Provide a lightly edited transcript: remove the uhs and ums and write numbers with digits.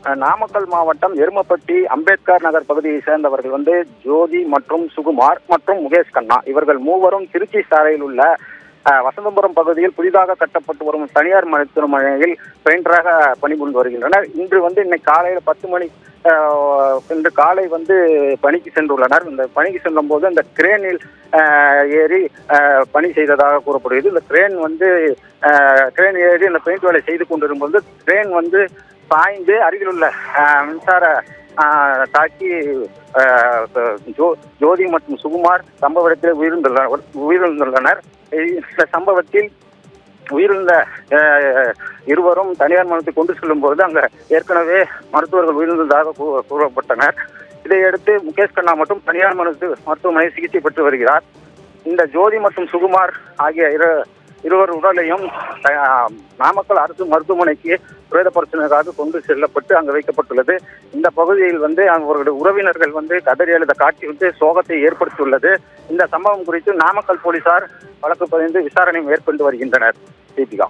நாமக்கல் மாவட்டம் எருமப்பட்டி அம்பேத்கர் நகர் பகுதியை சேர்ந்தவர்கள் ஜோதி மற்றும் சுகுமார் மற்றும் முகேஷ் கண்ணா இவர்கள் மூவரும் திருச்சி சாலையில் உள்ள வசந்தபுரம் பகுதியில் புதிதாக கட்டப்பட்டு வரும் தனியார் மருத்துவமனையில் பெயிண்டராக பணிபுரிந்து வருகின்றனர். இன்று இன்னைக்கு காலையில் 10 மணி இன்று காலை பணிக்கு சென்றுள்ளனர். இந்த பணிக்கு செல்லும் போது இந்த கிரேனில் ஏறி பணி செய்ததாக கூறப்படுகிறது. இந்த கிரேன் ஏறி இந்த பெயிண்ட் வேலை செய்து கொண்டிருக்கும்போது கிரேன் சாய்ந்து அருகில் உள்ள மின்சார தாக்கி ஜோதி மற்றும் சுகுமார் சம்பவ இடத்தில் உயிரிழந்துள்ளனர். இந்த சம்பவத்தில் உயிரிழந்த இருவரும் தனியார் மருத்துவத்தை கொண்டு செல்லும் போது அங்க ஏற்கனவே மருத்துவர்கள் உயிரிழந்ததாக கூறப்பட்டனர். இதையடுத்து முகேஷ் கண்ணா மற்றும் தனியார் மருத்துவமனையில் சிகிச்சை பெற்று வருகிறார். இந்த ஜோதி மற்றும் சுகுமார் ஆகிய இருவர் உடலையும் நாமக்கல் அரசு மருத்துவமனைக்கு பிரேத பரிசோதனைக்காக கொண்டு செல்லப்பட்டு அங்கு வைக்கப்பட்டுள்ளது. இந்த பகுதியில் அவர்களுடைய உறவினர்கள் கதறி அழுத காட்சி சோகத்தை ஏற்படுத்தியுள்ளது. இந்த சம்பவம் குறித்து நாமக்கல் போலீசார் வழக்கு பதிந்து விசாரணை மேற்கொண்டு வருகின்றனர். தீபிகா.